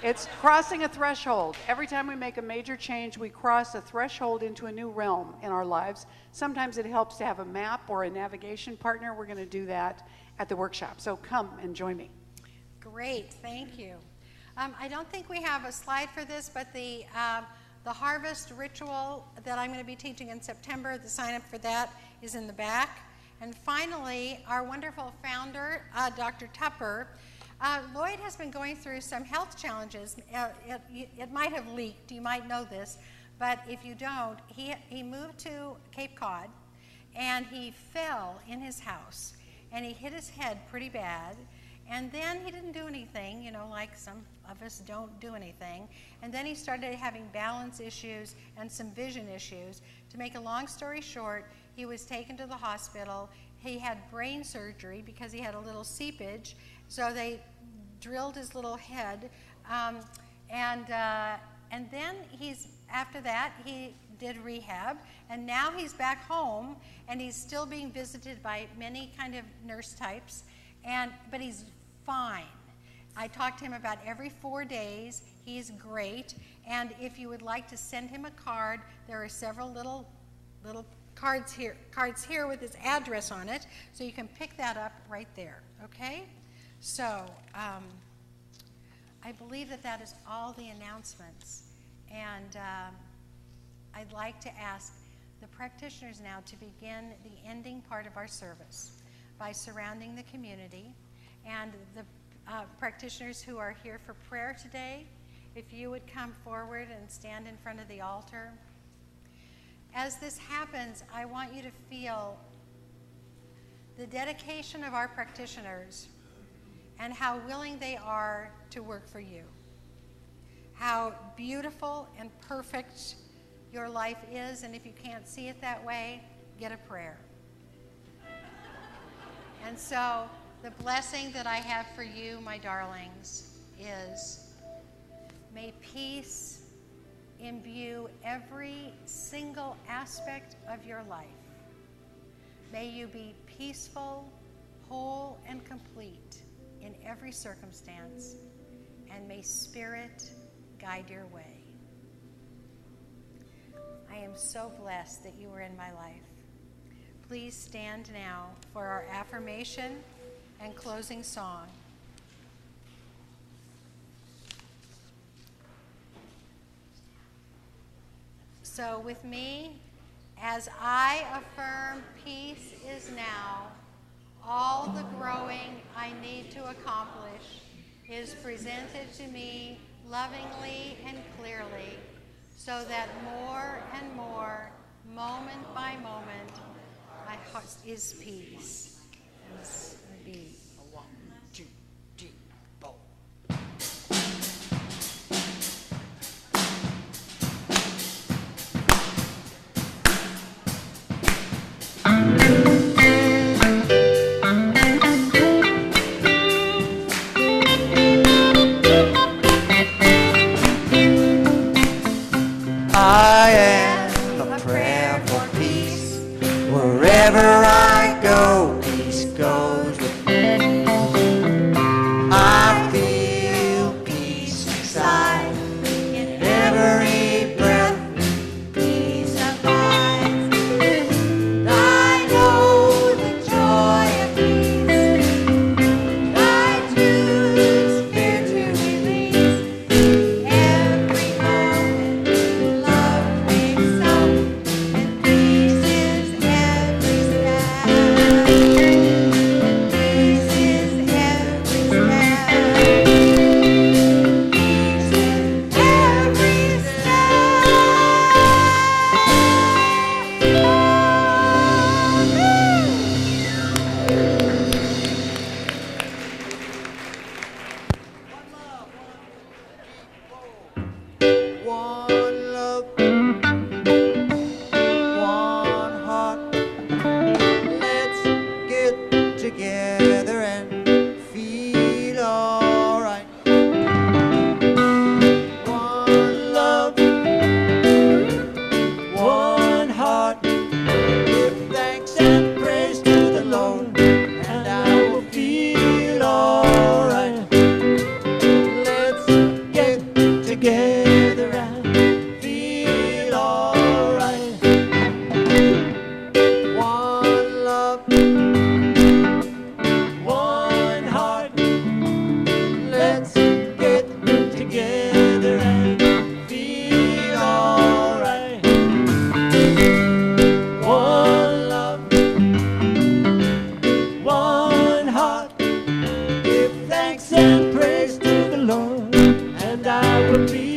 It's crossing a threshold. Every time we make a major change, we cross a threshold into a new realm in our lives. Sometimes it helps to have a map or a navigation partner. We're going to do that at the workshop. So come and join me. Great. Thank you. I don't think we have a slide for this, but the harvest ritual that I'm going to be teaching in September, the sign up for that is in the back. And finally, our wonderful founder, Dr. Tupper, Lloyd has been going through some health challenges. It might have leaked, you might know this, but if you don't, he moved to Cape Cod and he fell in his house and he hit his head pretty bad. And then he didn't do anything, you know, like some of us don't do anything. And then he started having balance issues and some vision issues. To make a long story short, he was taken to the hospital. He had brain surgery because he had a little seepage. So they drilled his little head. And then after that, he did rehab. And now he's back home, and he's still being visited by many kind of nurse types. But he's fine. I talked to him about every 4 days. He's great. And if you would like to send him a card, there are several little cards here with his address on it, so you can pick that up right there. Okay? So I believe that is all the announcements. And I'd like to ask the practitioners now to begin the ending part of our service by surrounding the community. And the practitioners who are here for prayer today, if you would come forward and stand in front of the altar. as this happens, I want you to feel the dedication of our practitioners and how willing they are to work for you. How beautiful and perfect your life is, and if you can't see it that way, get a prayer. And so the blessing that I have for you, my darlings, is may peace imbue every single aspect of your life. May you be peaceful, whole, and complete in every circumstance, and may Spirit guide your way. I am so blessed that you were in my life. Please stand now for our affirmation and closing song. So with me, as I affirm peace is now, all the growing I need to accomplish is presented to me lovingly and clearly, so that more and more, moment by moment, my heart is peace. This would be a 1, 2, 3, 4. I am a prayer for peace. Wherever I go, peace goes with me. I feel peace inside. In every breath, peace abides. I know the joy of peace. I choose fear to release. Every moment, love wakes up, and peace is every step. Peace is every step. Peace is every step. One love, one heart. Let's get together and feel alright. One love, one heart. Give thanks and praise to the Lord, and I will feel alright. Let's get together and feel alright. One love, one heart. Let's get together and feel alright. One love, one heart. Give thanks and praise to the Lord, and I will be